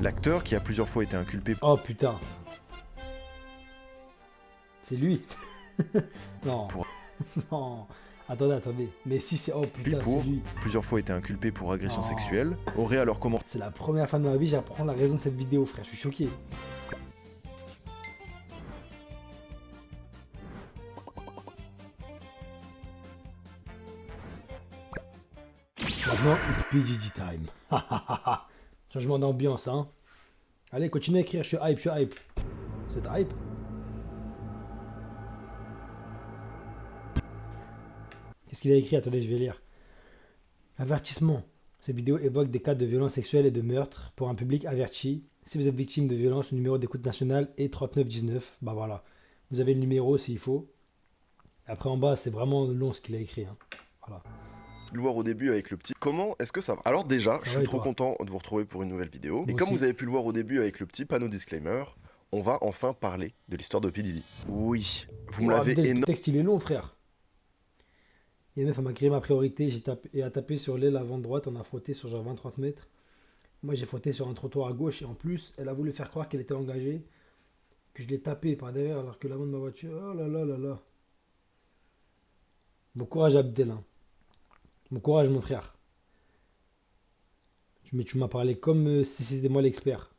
L'acteur, qui a plusieurs fois été inculpé Oh putain. C'est lui. Non. Pour- Non. Attendez. Mais si c'est... Oh putain, pour c'est lui. plusieurs fois été inculpé pour agression Oh. sexuelle, aurait alors commencé C'est la première fois de ma vie, j'apprends la raison de cette vidéo, frère. Je suis choqué. Maintenant, it's PGG time. Changement d'ambiance, hein. Allez, continuez à écrire, je suis hype. C'est hype. Qu'est-ce qu'il a écrit? Attendez, je vais lire. Avertissement. Cette vidéo évoque des cas de violence sexuelle et de meurtre pour un public averti. Si vous êtes victime de violence, le numéro d'écoute nationale est 3919. Bah voilà. Vous avez le numéro s'il faut. Après en bas, c'est vraiment long ce qu'il a écrit, hein. Voilà. le voir au début avec le petit. Comment est-ce que ça va? Alors déjà, je va suis et trop toi? content de vous retrouver pour une nouvelle vidéo. Moi Et comme aussi. vous avez pu le voir au début avec le petit panneau disclaimer, on va enfin parler de l'histoire de P. Diddy. Oui, vous me Oh, l'avez Abdel, énormément... le texte il est long, frère. Il y a une meuf, elle m'a créé ma priorité. Et a tapé sur l'aile avant droite. On a frotté sur genre 20-30 mètres. Moi, j'ai frotté sur un trottoir à gauche. Et en plus, elle a voulu faire croire qu'elle était engagée. Que je l'ai tapé par derrière alors que l'avant de ma voiture. Oh là là là là. Bon courage, Abdel, hein. Bon courage, mon frère. Mais tu m'as parlé comme si c'était moi l'expert.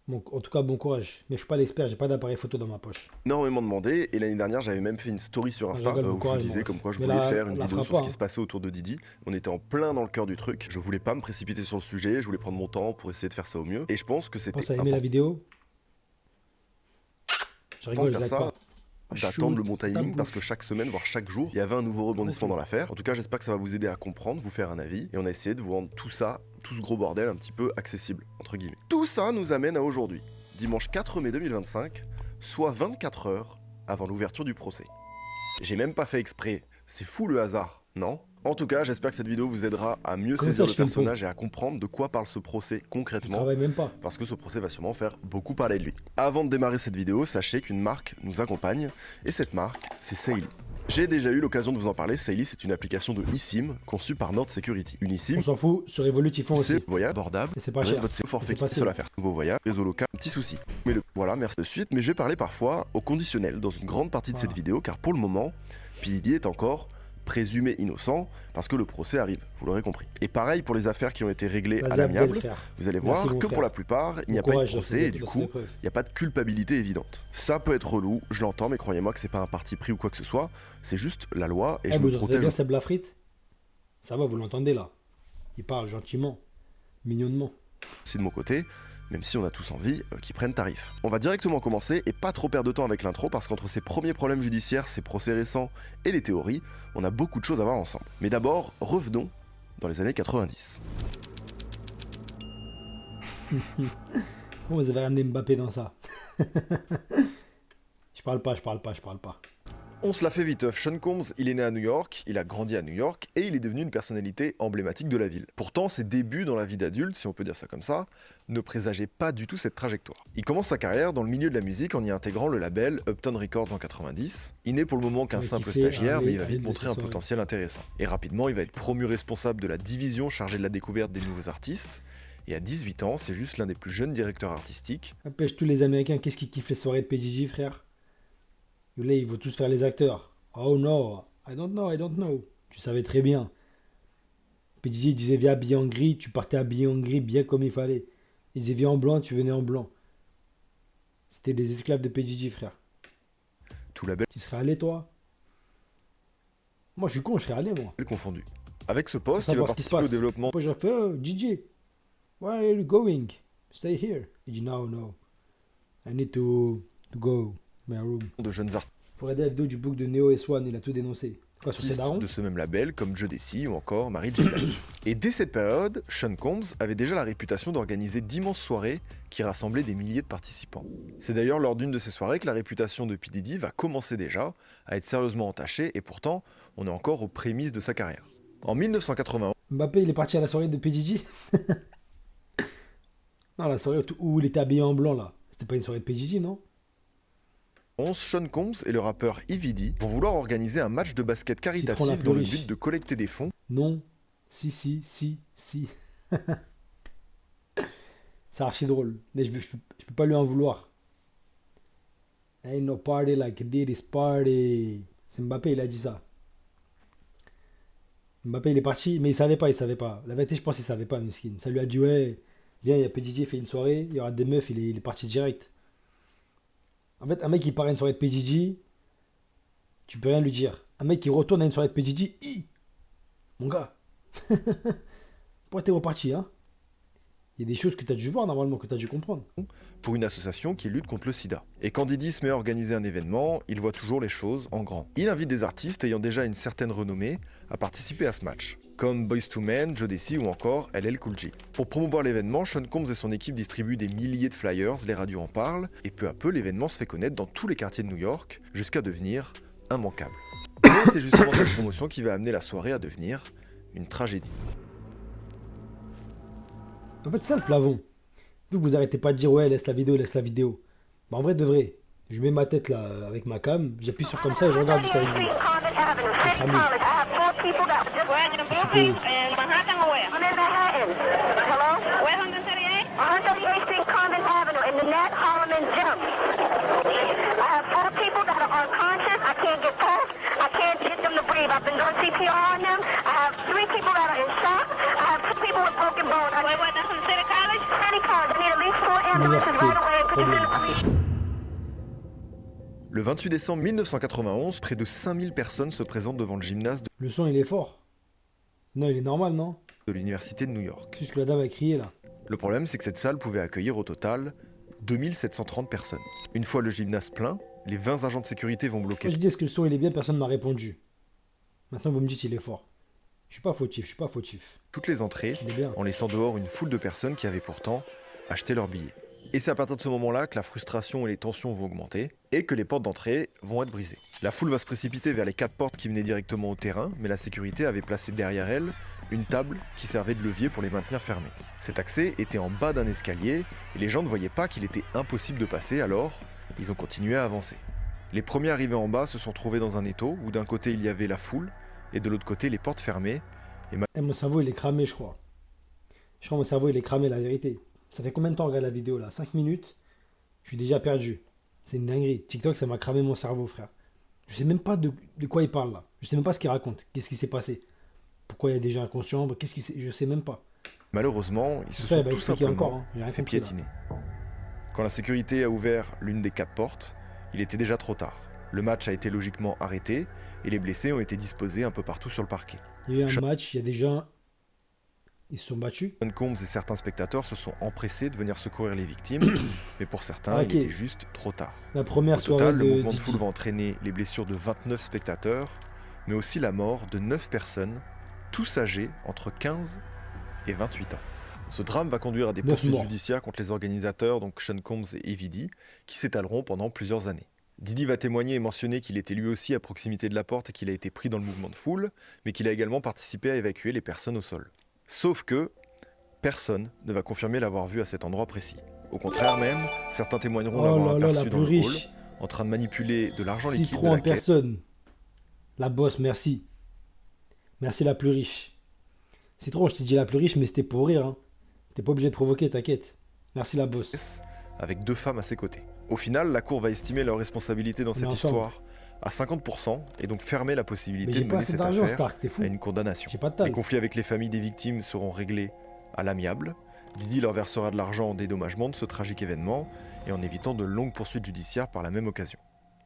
Bon, en tout cas, bon courage. Mais je suis pas l'expert, j'ai pas d'appareil photo dans ma poche. demandé. Et l'année dernière, j'avais même fait une story sur Insta rigole, bon où je vous courage, disais mon comme ref. quoi je Mais voulais là, faire on une la vidéo fera sur pas, ce qui hein. se passait autour de Diddy. On était en plein dans le cœur du truc. Je voulais pas me précipiter sur le sujet, je voulais prendre mon temps pour essayer de faire ça au mieux. Et je pense que Je c'était pense à aimer la important vidéo. Je de rigole, je faire like ça. pas. D'attendre le bon Ta timing bouche. parce que chaque semaine, voire chaque jour, il y avait un nouveau rebondissement Ok. dans l'affaire. En tout cas, j'espère que ça va vous aider à comprendre, vous faire un avis. Et on a essayé de vous rendre tout ça, tout ce gros bordel, un petit peu accessible, entre guillemets. Tout ça nous amène à aujourd'hui, dimanche 4 mai 2025, soit 24 heures avant l'ouverture du procès. J'ai même pas fait exprès, c'est fou le hasard, non? En tout cas, j'espère que cette vidéo vous aidera à mieux Comment saisir ça, le je filme personnage et à comprendre de quoi parle ce procès Je concrètement. travaille même pas. Parce que ce procès va sûrement faire beaucoup parler de lui. Avant de démarrer cette vidéo, sachez qu'une marque nous accompagne, et cette marque, c'est Saily. J'ai déjà eu l'occasion de vous en parler, Saily c'est une application de eSIM conçue par Nord Security. Une On eSIM, s'en fout, sur Revolut ils font aussi. c'est voyage abordable, Et c'est pas avec cher. votre forfait C'est qui facile. seul à faire. Vos voyages, réseau local, petit souci. Mais voilà, merci de suite, mais je vais parler parfois au conditionnel dans une grande partie de cette Voilà. vidéo, car pour le moment, P. Diddy est encore présumé innocent, parce que le procès arrive, vous l'aurez compris. Et pareil pour les affaires qui ont été réglées à Vas-y, Abdel, l'amiable, frère. vous allez Merci, voir mon que frère. pour la plupart, il n'y a Bon pas eu de courage, procès, et du dans coup, cette épreuve. il n'y a pas de culpabilité évidente. Ça peut être relou, je l'entends, mais croyez-moi que c'est pas un parti pris ou quoi que ce soit, c'est juste la loi, et Eh, je vous me entendez protège. bien Seb Lafrite? Ça va, vous l'entendez là. Il parle gentiment, mignonnement. aussi de mon côté, même si on a tous envie qu'ils prennent tarif. On va directement commencer et pas trop perdre de temps avec l'intro parce qu'entre ces premiers problèmes judiciaires, ces procès récents et les théories, on a beaucoup de choses à voir ensemble. Mais d'abord, revenons dans les années 90. Oh, vous avez ramené Mbappé dans ça. Je parle pas. On se la fait vite, Sean Combs, il est né à New York, il a grandi à New York et il est devenu une personnalité emblématique de la ville. Pourtant, ses débuts dans la vie d'adulte, si on peut dire ça comme ça, ne présageaient pas du tout cette trajectoire. Il commence sa carrière dans le milieu de la musique en y intégrant le label Uptown Records en 90. Il n'est pour le moment qu'un Ouais, simple qui fait stagiaire, aller- mais il va aller vite de montrer ses un soirées. potentiel intéressant. Et rapidement, il va être promu responsable de la division chargée de la découverte des nouveaux artistes. Et à 18 ans, c'est juste l'un des plus jeunes directeurs artistiques. Empêche tous les Américains, qu'est-ce qu'ils kiffent les soirées de PJJ, frère? Là, ils vont tous faire les acteurs. Oh no, I don't know. Tu savais très bien. PJJ disait viens habillé en gris, tu partais habillé en gris bien comme il fallait. Il disait viens en blanc, tu venais en blanc. C'était des esclaves de PJJ, frère. Tout label Tu serais allé, toi? Moi, je suis con, je serais allé, moi. confondu. Avec ce poste, Faut il va savoir ce qui se participer au passe. développement Après, j'ai fait, oh, DJ, where are you going? Stay here. Il dit, no. I need to go. My room. de jeunes Pour aider la vidéo du book de Neo et Swan, il a tout dénoncé. Quoi, sur ses artistes darons? de ce même label comme Joe Desi ou encore Mary J. Blige. Et dès cette période, Sean Combs avait déjà la réputation d'organiser d'immenses soirées qui rassemblaient des milliers de participants. C'est d'ailleurs lors d'une de ces soirées que la réputation de P. Diddy va commencer déjà à être sérieusement entachée et pourtant, on est encore aux prémices de sa carrière. En 1991, Mbappé, il est parti à la soirée de PJJ. Non, la soirée où il était habillé en blanc, là. C'était pas une soirée de PJJ, non? Sean Combs et le rappeur Evidy vont vouloir organiser un match de basket Citron la caritatif plus dans le riche. but de collecter des fonds Non. Si. C'est archi drôle. Mais je peux pas lui en vouloir. Ain't no party like this party. C'est Mbappé, il a dit ça. Mbappé, il est parti, mais il savait pas, il savait pas. La vérité, je pense qu'il savait pas, Miskin. Ça lui a dit, ouais, viens, il y a PDG, fait une soirée, il y aura des meufs, il est parti direct. En fait, un mec qui part à une soirée de PDG, tu peux rien lui dire. Un mec qui retourne à une soirée de PDG, mon gars, pourquoi t'es reparti, hein? Il y a des choses que tu as dû voir normalement, que tu as dû comprendre. Pour une association qui lutte contre le sida. Et quand Didi se met à organiser un événement, il voit toujours les choses en grand. Il invite des artistes ayant déjà une certaine renommée à participer à ce match, comme Boyz II Men, Jodeci ou encore LL Cool J. Pour promouvoir l'événement, Sean Combs et son équipe distribuent des milliers de flyers, les radios en parlent, et peu à peu l'événement se fait connaître dans tous les quartiers de New York, jusqu'à devenir immanquable. Mais c'est justement cette promotion qui va amener la soirée à devenir une tragédie. En fait, c'est ça le plavon. Vu que vous arrêtez pas de dire ouais, laisse la vidéo, laisse la vidéo. Bah en vrai de vrai, je mets ma tête là avec ma cam, j'appuie sur comme ça et je regarde juste avec vous. Entre amis. Je suis I've been doing CPR on them. I have 3 people that are in shock. I have 2 people with broken bones. Wait, what? That's from City College? City College. I need at least 4 ambulances right away. Put them in the police. Le 28 décembre 1991, près de 5000 personnes se présentent devant le gymnase Le son il est fort. Non, il est normal, non? de l'université de New York. Juste que la dame a crié là. Le problème, c'est que cette salle pouvait accueillir au total 2730 personnes. Une fois le gymnase plein, les 20 agents de sécurité vont bloquer. Quand je dis est-ce que le son il est bien, personne m'a répondu. Maintenant vous me dites il est fort. Je suis pas fautif. Toutes les entrées, Il est bien. en laissant dehors une foule de personnes qui avaient pourtant acheté leurs billets. Et c'est à partir de ce moment-là que la frustration et les tensions vont augmenter et que les portes d'entrée vont être brisées. La foule va se précipiter vers les 4 portes qui menaient directement au terrain, mais la sécurité avait placé derrière elle une table qui servait de levier pour les maintenir fermées. Cet accès était en bas d'un escalier et les gens ne voyaient pas qu'il était impossible de passer, alors ils ont continué à avancer. Les premiers arrivés en bas se sont trouvés dans un étau où d'un côté il y avait la foule et de l'autre côté les portes fermées. Eh, mon cerveau il est cramé, je crois. Je crois que mon cerveau il est cramé, la vérité. Ça fait combien de temps regarde la vidéo là? 5 minutes. Je suis déjà perdu. C'est une dinguerie. TikTok ça m'a cramé mon cerveau, frère. Je sais même pas de quoi il parle là. Je sais même pas ce qu'il raconte. Qu'est-ce qui s'est passé? Pourquoi il y a des gens inconscients? Je sais même pas. Malheureusement, ils se Ça, sont il va tout expliquer simplement encore, hein. J'ai rien fait compris, là. piétiner. Quand la sécurité a ouvert l'une des 4 portes, il était déjà trop tard. Le match a été logiquement arrêté et les blessés ont été disposés un peu partout sur le parquet. Il y a eu un match, il y a des gens. Ils se sont battus. Sean Combs et certains spectateurs se sont empressés de venir secourir les victimes, mais pour certains, Ok. il était juste trop tard. La première Au soirée total, le de mouvement de Didi. foule va entraîner les blessures de 29 spectateurs, mais aussi la mort de 9 personnes, tous âgés entre 15 et 28 ans. Ce drame va conduire à des 9 poursuites morts. judiciaires contre les organisateurs, donc Sean Combs et Evie D, qui s'étaleront pendant plusieurs années. Didi va témoigner et mentionner qu'il était lui aussi à proximité de la porte et qu'il a été pris dans le mouvement de foule, mais qu'il a également participé à évacuer les personnes au sol. Sauf que personne ne va confirmer l'avoir vu à cet endroit précis. Au contraire même, certains témoigneront Oh l'avoir là là, la aperçu dans plus le hall, riche. en train de manipuler de l'argent liquide de Citron en la caisse. personne. La bosse, merci. Merci la plus riche. Citron, je t'ai dit la plus riche, mais c'était pour rire. Hein. T'es pas obligé de provoquer, t'inquiète. Merci la bosse. Avec 2 femmes à ses côtés. Au final, la cour va estimer leur responsabilité dans On est cette ensemble. histoire à 50% et donc fermer la Mais possibilité j'ai de pas mener assez cette d'argent, affaire Stark, t'es fou. à une condamnation. J'ai pas de Les taille. conflits avec les familles des victimes seront réglés à l'amiable. Didi leur versera de l'argent en dédommagement de ce tragique événement et en évitant de longues poursuites judiciaires par la même occasion.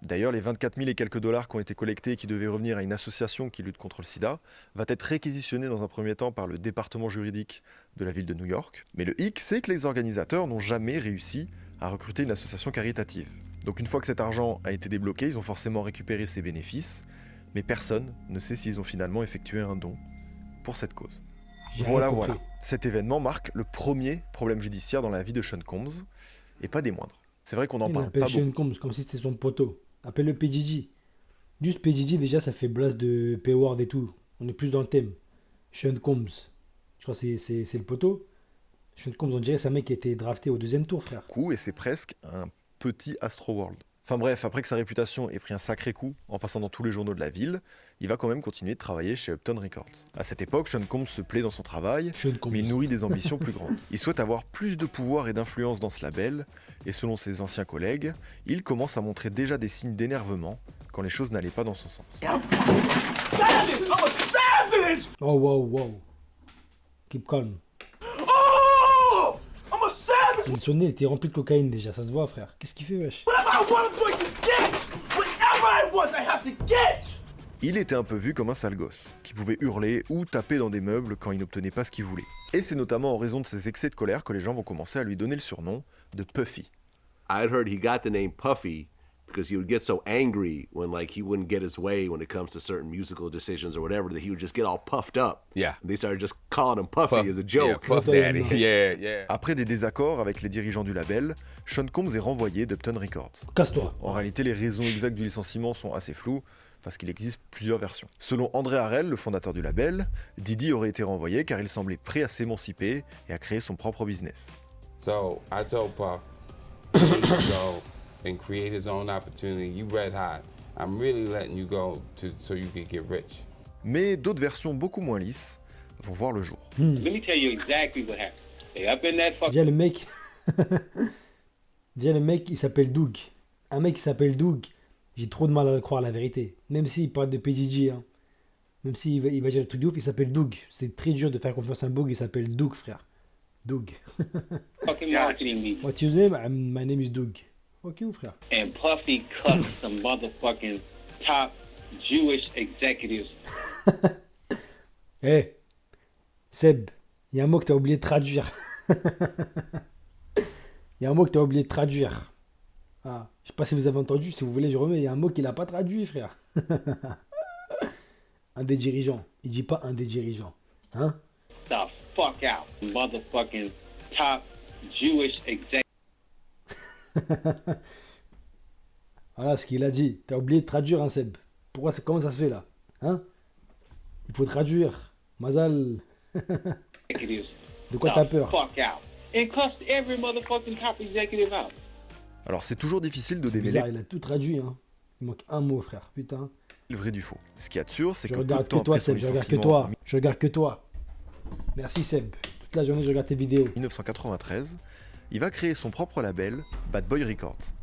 D'ailleurs, les 24 000 et quelques dollars qui ont été collectés et qui devaient revenir à une association qui lutte contre le sida va être réquisitionné dans un premier temps par le département juridique de la ville de New York. Mais le hic, c'est que les organisateurs n'ont jamais réussi à recruter une association caritative. Donc une fois que cet argent a été débloqué, ils ont forcément récupéré ses bénéfices, mais personne ne sait s'ils ont finalement effectué un don pour cette cause. J'ai rien Voilà, compris. voilà. Cet événement marque le premier problème judiciaire dans la vie de Sean Combs, et pas des moindres. C'est vrai qu'on n'en Il parle appelle pas Sean beaucoup. Combs comme si c'était son poteau. Appelle-le PDG. Juste PDG, déjà, ça fait blast de Payward et tout. On est plus dans le thème. Sean Combs. Je crois que c'est le poteau. Sean Combs, on dirait que c'est un mec qui a été drafté au 2e tour, frère. Et c'est presque un petit Astroworld. Enfin bref, après que sa réputation ait pris un sacré coup en passant dans tous les journaux de la ville, il va quand même continuer de travailler chez Upton Records. À cette époque, Sean Combs se plaît dans son travail, mais il nourrit des ambitions plus grandes. Il souhaite avoir plus de pouvoir et d'influence dans ce label, et selon ses anciens collègues, il commence à montrer déjà des signes d'énervement quand les choses n'allaient pas dans son sens. Oh, wow. Keep calm. Son nez était rempli de cocaïne déjà, ça se voit, frère. Qu'est-ce qu'il fait, wesh? Il était un peu vu comme un sale gosse, qui pouvait hurler ou taper dans des meubles quand il n'obtenait pas ce qu'il voulait. Et c'est notamment en raison de ses excès de colère que les gens vont commencer à lui donner le surnom de Puffy. I'd heard he got the name Puffy because he would get so angry when he wouldn't get his way when it comes to certain musical decisions or whatever that he would just get all puffed up. Yeah. And they started just calling him Puffy as a joke. Yeah, Puff Daddy. Yeah. Après des désaccords avec les dirigeants du label, Sean Combs est renvoyé d'Upton Records. Casse-toi. En réalité, les raisons exactes du licenciement sont assez floues, parce qu'il existe plusieurs versions. Selon André Harrell, le fondateur du label, Diddy aurait été renvoyé car il semblait prêt à s'émanciper et à créer son propre business. So I told Puff he needs to go and create his own opportunity. You red hot. I'm really letting you go so you can get rich. Mais d'autres versions beaucoup moins lisses vont voir le jour. Let me tell you exactly what happened. They up in that fucking Viens le mec. Viens le mec, il s'appelle Doug. Un mec qui s'appelle Doug, j'ai trop de mal à le croire, la vérité. Même s'il parle de PDG, hein. Même s'il va dire le truc de ouf, il s'appelle Doug. C'est très dur de faire confiance à un bug, il s'appelle Doug, frère. Doug. fucking marketing meeting. What's your name? My name is Doug. Fuck you, frère. And Puffy cut some motherfucking top Jewish executives. Eh, Seb, il y a un mot que t'as oublié de traduire. Il y a un mot que t'as oublié de traduire. Ah, je sais pas si vous avez entendu, si vous voulez, je remets. Il y a un mot qu'il a pas traduit, frère. Un des dirigeants. Il dit pas un des dirigeants. Hein? The fuck out. Motherfucking top Jewish executives. Voilà ce qu'il a dit. T'as oublié de traduire, hein, Seb. Comment ça se fait, là? Hein? Il faut traduire. Mazal. De quoi t'as peur? Fuck out. And cussed every motherfucking top executive out. Alors c'est toujours difficile de C'est démêler bizarre, il a tout traduit, hein. Il manque un mot, frère. Putain. le vrai du faux. Ce qu'il y a de sûr, c'est Je que peu de regarde temps que toi, après son Seb. Je regarde que licenciement toi. Je regarde que toi. Merci, Seb. Toute la journée, je regarde tes vidéos. en 1993, il va créer son propre label, Bad Boy Records.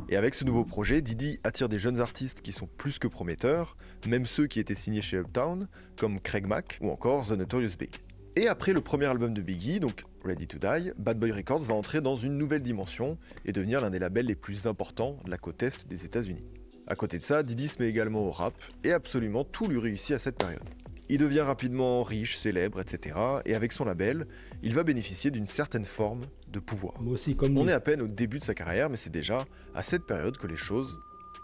Et avec ce nouveau projet, Diddy attire des jeunes artistes qui sont plus que prometteurs, même ceux qui étaient signés chez Uptown, comme Craig Mack ou encore The Notorious Big. Et après le premier album de Biggie, donc Ready to Die, Bad Boy Records va entrer dans une nouvelle dimension et devenir l'un des labels les plus importants de la côte est des États-Unis. À côté de ça, Diddy se met également au rap, et absolument tout lui réussit à cette période. Il devient rapidement riche, célèbre, etc. Et avec son label, il va bénéficier d'une certaine forme de pouvoir. Moi aussi, comme On lui. est à peine au début de sa carrière, mais c'est déjà à cette période que les choses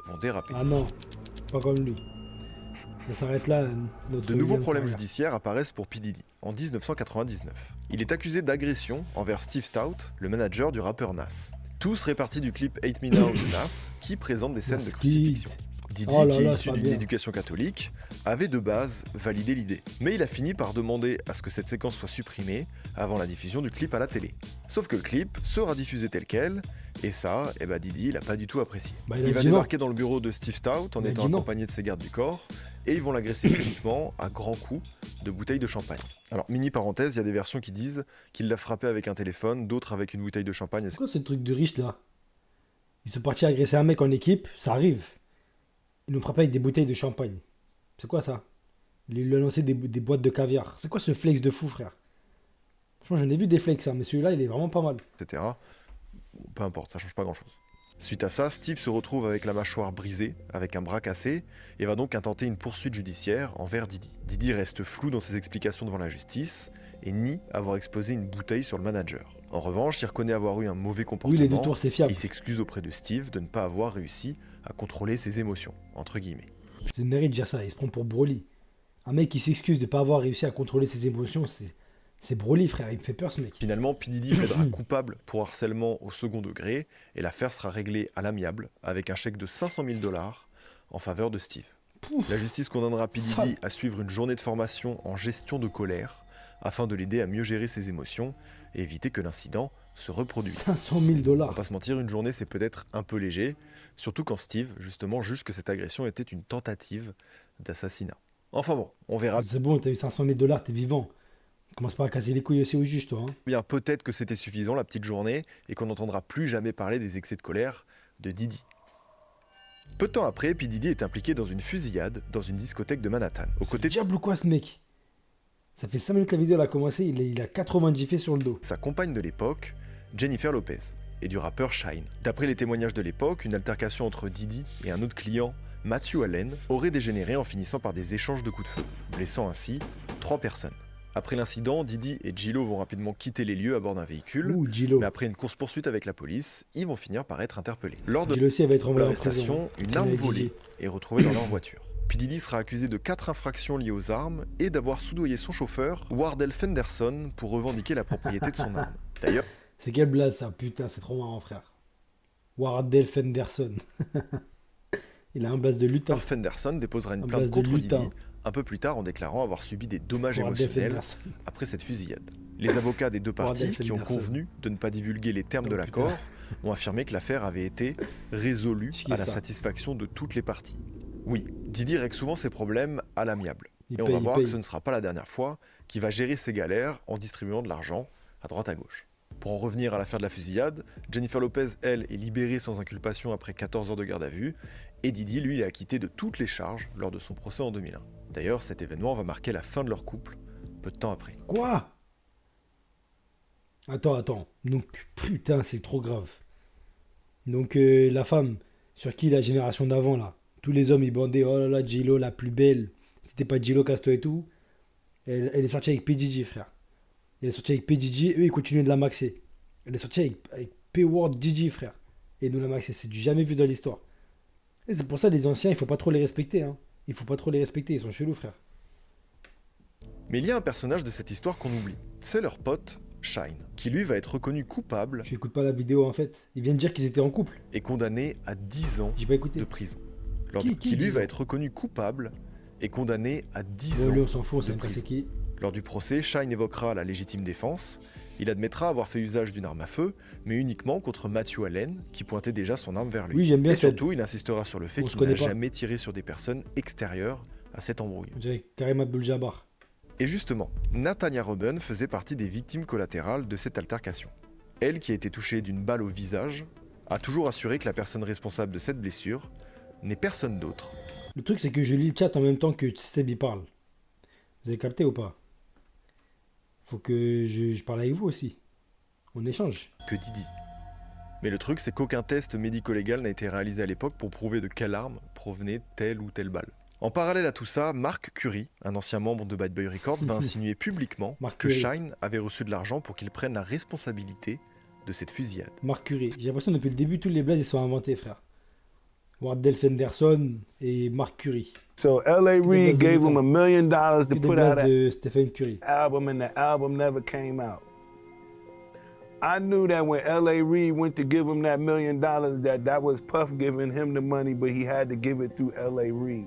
vont déraper. Ah non, pas comme lui. Ça s'arrête là. Notre De nouveaux deuxième problèmes carrière. judiciaires apparaissent pour P. Diddy en 1999. Il est accusé d'agression envers Steve Stout, le manager du rappeur Nas. Tous répartis du clip Hate Me Now de Nas, qui présente des scènes de Nas crucifixion. Diddy, Oh là qui est là, issu ça va d'une bien. éducation catholique, avait de base validé l'idée. Mais il a fini par demander à ce que cette séquence soit supprimée avant la diffusion du clip à la télé. Sauf que le clip sera diffusé tel quel, et ça, Diddy, il a pas du tout apprécié. Bah, il a il va dit non. débarquer dans le bureau de Steve Stout en Il a étant dit non. accompagné de ses gardes du corps, et ils vont l'agresser physiquement à grands coups de bouteilles de champagne. Alors, mini parenthèse, il y a des versions qui disent qu'il l'a frappé avec un téléphone, d'autres avec une bouteille de champagne. C'est quoi ce truc de riche là? Ils sont partis agresser un mec en équipe, ça arrive. Ils l'ont frappé avec des bouteilles de champagne. C'est quoi ça? Ils lui ont lancé des boîtes de caviar. C'est quoi ce flex de fou, frère? Franchement, j'en ai vu des flex, hein, mais celui-là, il est vraiment pas mal. etc. Peu importe, ça change pas grand-chose. Suite à ça, Steve se retrouve avec la mâchoire brisée, avec un bras cassé, et va donc intenter une poursuite judiciaire envers Diddy. Diddy reste flou dans ses explications devant la justice, et nie avoir explosé une bouteille sur le manager. En revanche, il reconnaît avoir eu un mauvais Oui, comportement, les détours, c'est et fiable. il s'excuse auprès de Steve de ne pas avoir réussi à contrôler ses émotions, entre guillemets. C'est une mérite de dire ça, il se prend pour Broly. Un mec qui s'excuse de pas avoir réussi à contrôler ses émotions, c'est Broly, frère, il me fait peur ce mec. Finalement, P. Diddy plaidera coupable pour harcèlement au second degré, et l'affaire sera réglée à l'amiable, avec un chèque de 500 000 $ en faveur de Steve. La justice condamnera P. Diddy à suivre une journée de formation en gestion de colère, afin de l'aider à mieux gérer ses émotions et éviter que l'incident se reproduisent. 500 000 On dollars. va pas se mentir, une journée c'est peut-être un peu léger, surtout quand Steve, justement, juge que cette agression était une tentative d'assassinat. Enfin bon, on verra C'est bon, t'as eu 500 000 dollars, t'es vivant. Commence pas à casser les couilles aussi au juge, toi. Hein. bien, peut-être que c'était suffisant la petite journée et qu'on n'entendra plus jamais parler des excès de colère de Diddy. Peu de temps après, P. Diddy est impliqué dans une fusillade dans une discothèque de Manhattan. Aux C'est côtés le diable ou quoi, ce mec? Ça fait 5 minutes que la vidéo elle a commencé, il a 90 faits sur le dos. de sa compagne de l'époque, Jennifer Lopez, et du rappeur Shyne. D'après les témoignages de l'époque, une altercation entre Diddy et un autre client, Matthew Allen, aurait dégénéré en finissant par des échanges de coups de feu, blessant ainsi 3 personnes. Après l'incident, Diddy et Gillo vont rapidement quitter les lieux à bord d'un véhicule, Ouh, Gillo. mais après une course-poursuite avec la police, ils vont finir par être interpellés. Lors de Gillo aussi, elle va être envoyée en prison. l'arrestation, hein. une Comme arme avec volée Diddy. est retrouvée dans leur voiture. Puis Diddy sera accusé de 4 infractions liées aux armes et d'avoir soudoyé son chauffeur, Wardell Fenderson, pour revendiquer la propriété de son arme. D'ailleurs, C'est quelle blague ça? Putain, c'est trop marrant, frère. Wardell Fenderson. Il a un blaze de lutin. Fenderson déposera une Un plainte blase de contre lutin. Diddy un peu plus tard en déclarant avoir subi des dommages Wardell émotionnels Fenderson. après cette fusillade. Les avocats des deux parties, Wardell qui ont Fenderson. convenu de ne pas divulguer les termes Oh, de putain. l'accord, ont affirmé que l'affaire avait été résolue Je kiffe à la ça. satisfaction de toutes les parties. Oui, Diddy règle souvent ses problèmes à l'amiable. Il Et on paye, va il voir paye. que ce ne sera pas la dernière fois qu'il va gérer ses galères en distribuant de l'argent à droite à gauche. Pour en revenir à l'affaire de la fusillade, Jennifer Lopez, elle, est libérée sans inculpation après 14 heures de garde à vue, et Diddy, lui, il est acquitté de toutes les charges lors de son procès en 2001. D'ailleurs, cet événement va marquer la fin de leur couple, peu de temps après. Quoi? Attends. Donc, putain, c'est trop grave. Donc, la femme, sur qui la génération d'avant, là, tous les hommes, ils bandaient, oh là là, J-Lo, la plus belle. C'était pas J-Lo, casse-toi et tout. Elle est sortie avec PDG, frère. Elle est sortie avec PDG, eux, ils continuaient de la maxer. Elle est sortie avec P-Word Gigi, frère. Et nous la maxer, c'est du jamais vu dans l'histoire. Et c'est pour ça, les anciens, il faut pas trop les respecter, hein. Il faut pas trop les respecter, ils sont chelous, frère. Mais il y a un personnage de cette histoire qu'on oublie. C'est leur pote, Shyne, qui lui va être reconnu coupable Je n'écoute pas la vidéo, en fait. Ils viennent dire qu'ils étaient en couple. et condamné à 10 ans J'ai pas écouté. de prison. Qui Qui lui 10 va ans être reconnu coupable et condamné à 10 Bon, lui, ans. on s'en fout, on de sait pas prison. c'est qui. Lors du procès, Shyne évoquera la légitime défense. Il admettra avoir fait usage d'une arme à feu, mais uniquement contre Matthew Allen, qui pointait déjà son arme vers lui. Oui, j'aime bien Et cette- surtout, il insistera sur le fait On se qu'il n'a connaît pas. jamais tiré sur des personnes extérieures à cette embrouille. On dirait Karim Abdul-Jabbar. Et justement, Natania Robin faisait partie des victimes collatérales de cette altercation. Elle, qui a été touchée d'une balle au visage, a toujours assuré que la personne responsable de cette blessure n'est personne d'autre Le truc, c'est que je lis le chat en même temps que Seb y parle. Vous avez capté ou pas? Faut que je parle avec vous aussi. On échange. que Diddy. Mais le truc, c'est qu'aucun test médico-légal n'a été réalisé à l'époque pour prouver de quelle arme provenait telle ou telle balle. En parallèle à tout ça, Mark Curry, un ancien membre de Bad Boy Records, va insinuer publiquement Mark que Curry. Shyne avait reçu de l'argent pour qu'il prenne la responsabilité de cette fusillade. Marc Curie. J'ai l'impression que depuis le début, tous les blazes ils sont inventés, frère. Wardell Fenderson et Marc Curie. So L.A. Reid gave him $1 million to Que des put out blazes de Stephen Curry. an album, and the album never came out. I knew that when L.A. Reid went to give him that $1 million, that was Puff giving him the money, but he had to give it through L.A. Reid.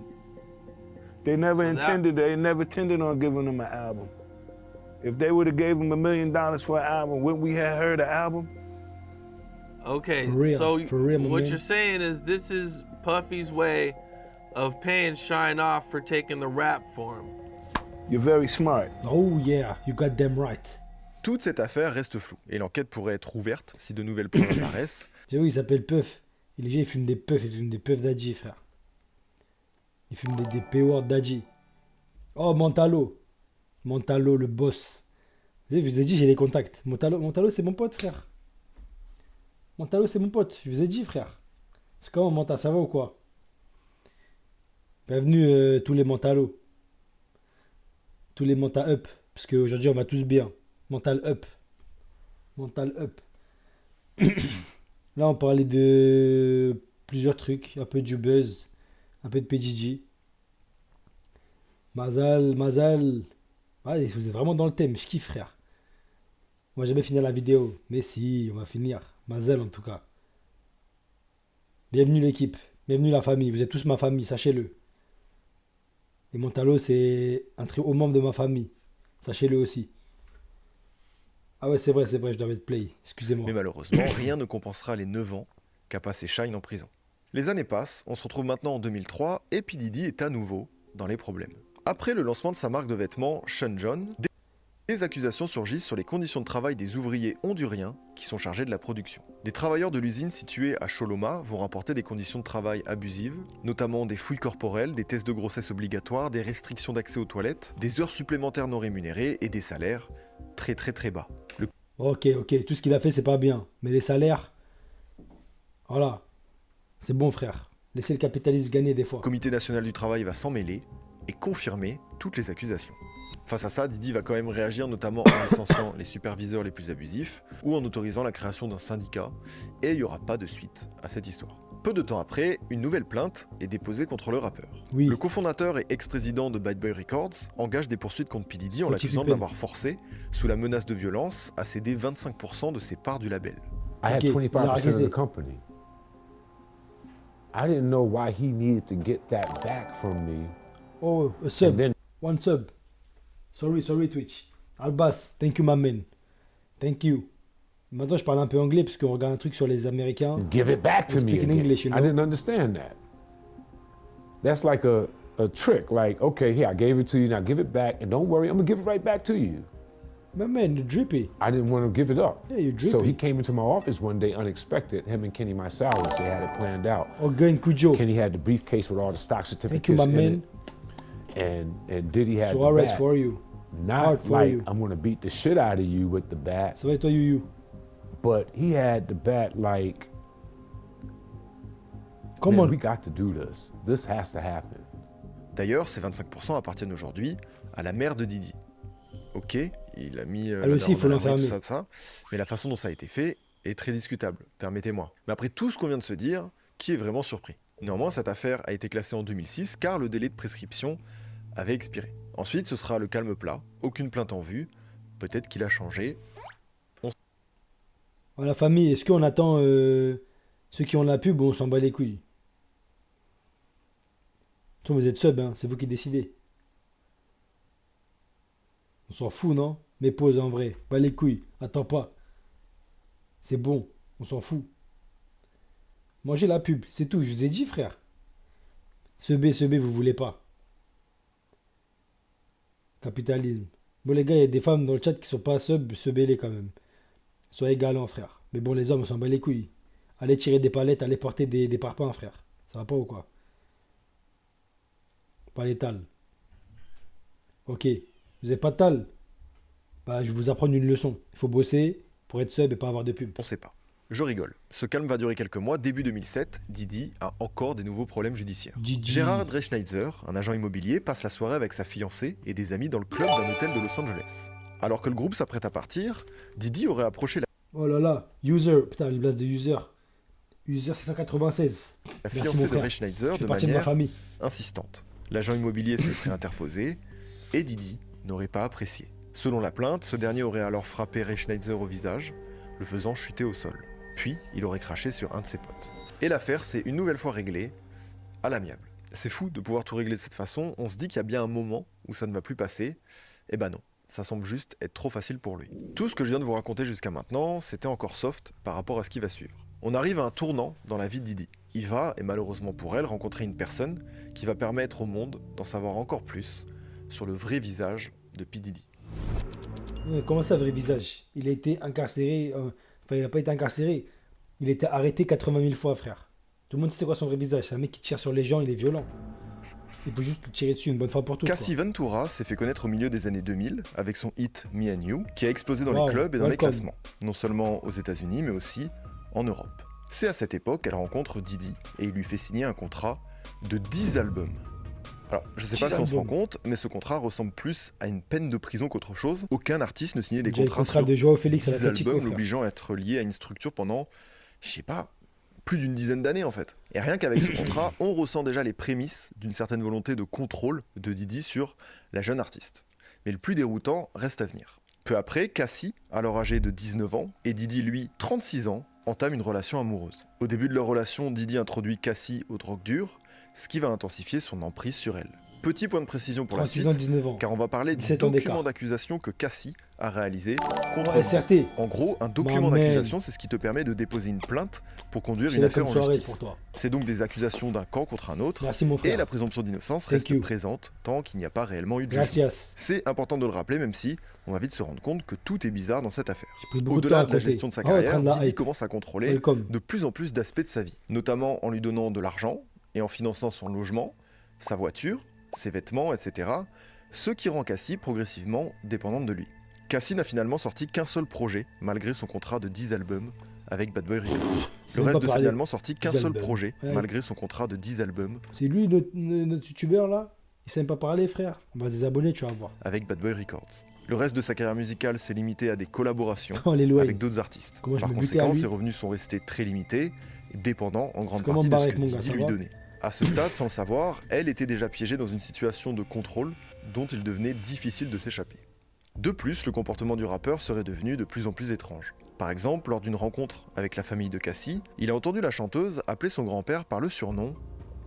They never they never intended on giving him an album. If they would have gave him $1 million for an album, wouldn't we have heard the album? Okay, For real, so for real, my what man. you're saying is this is Puffy's way of paying Shine off for taking the rap for him. You're very smart. Oh yeah, you got them right. Toute cette affaire reste floue, et l'enquête pourrait être ouverte si de nouvelles preuves apparaissent. J'avoue, il s'appelle Puff. Et les gens, ils fument des puffs, ils fument des puffs d'Adji, frère. Ils fument des P-Word d'Adji. Oh, Montalo. Montalo, le boss. Vous savez, je vous ai dit, j'ai les contacts. Montalo, c'est mon pote, frère. Montalo, c'est mon pote. Je vous ai dit, frère. C'est comment, Monta, ça va ou quoi? Bienvenue, tous les Montalos. Tous les Monta Up. Parce qu'aujourd'hui, on va tous bien. Mental Up. Mental Up. Là, on parlait de plusieurs trucs. Un peu du buzz. Un peu de PDG. Mazal. Ouais, vous êtes vraiment dans le thème. Je kiffe, frère. On va jamais finir la vidéo. Mais si, on va finir. Mazal, en tout cas. Bienvenue l'équipe. Bienvenue la famille. Vous êtes tous ma famille, sachez-le. Et Montalo, c'est un très haut membre de ma famille. Sachez-le aussi. Ah ouais, c'est vrai, je dois mettre play. Excusez-moi. Mais malheureusement, rien ne compensera les 9 ans qu'a passé Shine en prison. Les années passent, on se retrouve maintenant en 2003 et P. Diddy est à nouveau dans les problèmes. Après le lancement de sa marque de vêtements Sean John, des accusations surgissent sur les conditions de travail des ouvriers honduriens qui sont chargés de la production. Des travailleurs de l'usine située à Choloma vont rapporter des conditions de travail abusives, notamment des fouilles corporelles, des tests de grossesse obligatoires, des restrictions d'accès aux toilettes, des heures supplémentaires non rémunérées et des salaires très bas. Ok, tout ce qu'il a fait, c'est pas bien. Mais les salaires, voilà, c'est bon, frère. Laissez le capitalisme gagner des fois. Le Comité national du travail va s'en mêler et confirmer toutes les accusations. Face à ça, Diddy va quand même réagir, notamment en licenciant les superviseurs les plus abusifs ou en autorisant la création d'un syndicat, et il n'y aura pas de suite à cette histoire. Peu de temps après, une nouvelle plainte est déposée contre le rappeur. Oui. Le cofondateur et ex-président de Bad Boy Records engage des poursuites contre P. Diddy en l'accusant de l'avoir forcé, sous la menace de violence, à céder 25% de ses parts du label. I had Ok, 25% il a of the arrêté. company. I didn't know why he needed to get that back from me. Oh, a sub. And then- One sub. Sorry, Twitch. Albas, thank you, my man. Thank you. Maintenant, je parle un peu anglais parce qu'on regarde un truc sur les Américains. Give it back to I me speak in again. English, you I know? didn't understand that. That's like a trick. Like, okay, here, I gave it to you, now give it back, and don't worry, I'm gonna give it right back to you. My man, you're drippy. I didn't want to give it up. Yeah, you're So he drippy. came into my office one day unexpected, him and Kenny Marsalis, they had it planned out. Ogun Kujo. Kenny had the briefcase with all the stock Thank you, certificates my in man. it, and Diddy had the Suarez bat. for you. Not Hard for like you. I'm gonna beat the shit out of you with the bat, Ça va et toi, Yuyu? but he had the bat like, Come man, on. we got to do this. This has to happen. D'ailleurs, ces 25% appartiennent aujourd'hui à la mère de Diddy. Ok, il a mis Elle aussi, il faut l'enfermer. tout ça, mais la façon dont ça a été fait est très discutable, permettez-moi. Mais après tout ce qu'on vient de se dire, qui est vraiment surpris? Néanmoins, cette affaire a été classée en 2006 car le délai de prescription avait expiré. Ensuite, ce sera le calme plat, aucune plainte en vue, peut-être qu'il a changé. La famille, est-ce qu'on attend ceux qui ont la pub ou on s'en bat les couilles? Toi, vous êtes sub, hein, c'est vous qui décidez. On s'en fout, non? Mais pause en vrai, pas les couilles, attends pas. C'est bon, on s'en fout. Mangez la pub, c'est tout, je vous ai dit, frère. Ce B, vous voulez pas. Capitalisme. Bon, les gars, il y a des femmes dans le chat qui sont pas sub, se les quand même. Soyez galants, frère. Mais bon, les hommes, on s'en bat les couilles. Allez tirer des palettes, allez porter des parpaings, frère. Ça va pas ou quoi? Pas les tales. Ok. Vous avez pas de tal? Bah, je vais vous apprendre une leçon. Il faut bosser pour être sub et pas avoir de pub. On sait pas. Je rigole. Ce calme va durer quelques mois. Début 2007, Diddy a encore des nouveaux problèmes judiciaires. Diddy. Gérard Dreschneider, un agent immobilier, passe la soirée avec sa fiancée et des amis dans le club d'un hôtel de Los Angeles. Alors que le groupe s'apprête à partir, Diddy aurait approché Oh là là. User. Putain, une place de user. User 696. la Merci, fiancée mon de frère. Dreschneider Je fais de partie de ma manière famille. insistante. L'agent immobilier se serait interposé et Diddy n'aurait pas apprécié. Selon la plainte, ce dernier aurait alors frappé Dreschneider au visage, le faisant chuter au sol. Puis, il aurait craché sur un de ses potes. Et l'affaire s'est une nouvelle fois réglée à l'amiable. C'est fou de pouvoir tout régler de cette façon, on se dit qu'il y a bien un moment où ça ne va plus passer. Eh ben non, ça semble juste être trop facile pour lui. Tout ce que je viens de vous raconter jusqu'à maintenant, c'était encore soft par rapport à ce qui va suivre. On arrive à un tournant dans la vie de Diddy. Il va, et malheureusement pour elle, rencontrer une personne qui va permettre au monde d'en savoir encore plus sur le vrai visage de P. Diddy. Comment ça, vrai visage? Il a été incarcéré. Enfin, il n'a pas été incarcéré. Il a été arrêté 80 000 fois, frère. Tout le monde sait c'est quoi son vrai visage. C'est un mec qui tire sur les gens, il est violent. Il faut juste le tirer dessus une bonne fois pour toutes. Cassie Ventura s'est fait connaître au milieu des années 2000 avec son hit Me and You, qui a explosé dans Wow, les clubs et dans les welcome. classements, non seulement aux États-Unis mais aussi en Europe. C'est à cette époque qu'elle rencontre Diddy et il lui fait signer un contrat de 10 albums. Alors, je sais pas 10 si on se rend albums. compte, mais ce contrat ressemble plus à une peine de prison qu'autre chose. Aucun artiste ne signait des Déjà, le contrats contrat sur de Joao Félix à la 10 Atletico, albums, frère. l'obligeant à être lié à une structure pendant, je sais pas, plus d'une dizaine d'années en fait. Et rien qu'avec ce contrat, on ressent déjà les prémices d'une certaine volonté de contrôle de Diddy sur la jeune artiste. Mais le plus déroutant reste à venir. Peu après, Cassie, alors âgée de 19 ans, et Diddy, lui, 36 ans, entament une relation amoureuse. Au début de leur relation, Diddy introduit Cassie aux drogues dures, ce qui va intensifier son emprise sur elle. Petit point de précision pour la 38 suite, ans, 19 ans. car on va parler du 17 ans document d'écart. d'accusation que Cassie a réalisé contre Ouais, lui. SRT. En gros, un document Man. d'accusation, c'est ce qui te permet de déposer une plainte pour conduire C'est une la affaire comme en soirée justice. pour toi. C'est donc des accusations d'un camp contre un autre, Merci mon et frère. la présomption d'innocence Thank reste you. présente tant qu'il n'y a pas réellement eu de jugement. Gracias. C'est important de le rappeler, même si on va vite se rendre compte que tout est bizarre dans cette affaire. J'ai pris beaucoup de temps Au-delà à de la compter. gestion de sa Oh, train carrière, de la Didi hype. commence à contrôler Welcome. de plus en plus d'aspects de sa vie, notamment en lui donnant de l'argent et en finançant son logement, sa voiture, ses vêtements, etc. Ce qui rend Cassie progressivement dépendante de lui. Cassie n'a finalement sorti qu'un seul projet, malgré son contrat de 10 albums avec Bad Boy Records. C'est Le même reste pas de parlé. finalement sorti qu'un 10 seul albums. projet, Ouais. malgré son contrat de 10 albums C'est lui notre youtubeur là. Il sait même pas parler, frère. On va se désabonner, tu vas voir. avec Bad Boy Records. Le reste de sa carrière musicale s'est limité à des collaborations Oh, les lois. avec d'autres artistes. Comment je Par me butais à conséquent, lui. ses revenus sont restés très limités, dépendants en grande C'est comment partie de me ce barrer que avec mon gars, Didi ça lui va donnait. À ce stade, sans le savoir, elle était déjà piégée dans une situation de contrôle dont il devenait difficile de s'échapper. De plus, le comportement du rappeur serait devenu de plus en plus étrange. Par exemple, lors d'une rencontre avec la famille de Cassie, il a entendu la chanteuse appeler son grand-père par le surnom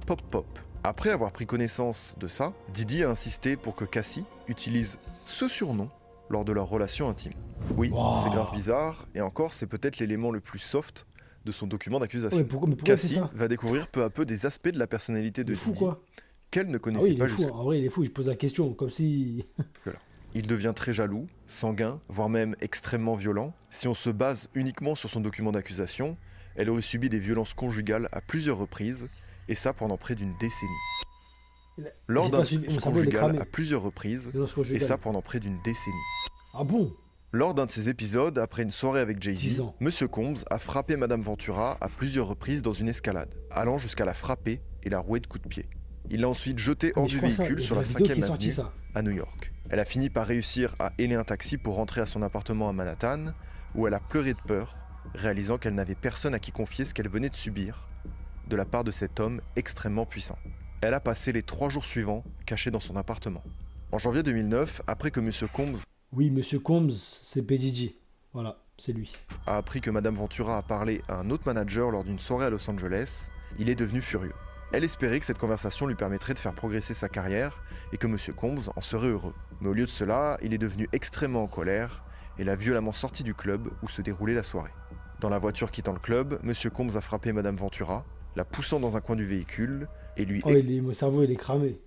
Pop Pop. Après avoir pris connaissance de ça, Didi a insisté pour que Cassie utilise ce surnom lors de leur relation intime. Oui, Wow. c'est grave bizarre, et encore, c'est peut-être l'élément le plus soft de son document d'accusation. Ouais, mais pourquoi il fait Cassie ça? va découvrir peu à peu des aspects de la personnalité de Il est fou Didi quoi. qu'elle ne Ah connaissait oui, il pas est fou. jusque. En vrai, il est fou. Je pose la question comme si. Il devient très jaloux, sanguin, voire même extrêmement violent. Si on se base uniquement sur son document d'accusation, elle aurait subi des violences conjugales à plusieurs reprises, et ça pendant près d'une décennie. Lors J'ai d'un pas suivi, mon divorce cerveau, il est conjugal cramé. à plusieurs reprises, Violence et conjugale. ça pendant près d'une décennie. Ah bon? Lors d'un de ces épisodes, après une soirée avec 10 Jay-Z, ans. Monsieur Combs a frappé Madame Ventura à plusieurs reprises dans une escalade, allant jusqu'à la frapper et la rouer de coups de pied. Il l'a ensuite jetée hors Mais je du crois ça, véhicule il y a sur la la vidéo qui 5e est sortie, avenue ça. à New York. Elle a fini par réussir à héler un taxi pour rentrer à son appartement à Manhattan, où elle a pleuré de peur, réalisant qu'elle n'avait personne à qui confier ce qu'elle venait de subir de la part de cet homme extrêmement puissant. Elle a passé les 3 jours suivants cachée dans son appartement. En janvier 2009, après que Monsieur Combs Oui, Monsieur Combs, c'est PDG. Voilà, c'est lui. a appris que Madame Ventura a parlé à un autre manager lors d'une soirée à Los Angeles, il est devenu furieux. Elle espérait que cette conversation lui permettrait de faire progresser sa carrière et que Monsieur Combs en serait heureux. Mais au lieu de cela, il est devenu extrêmement en colère et l'a violemment sorti du club où se déroulait la soirée. Dans la voiture quittant le club, Monsieur Combs a frappé Madame Ventura, la poussant dans un coin du véhicule et lui Oh, mon cerveau, il est cramé.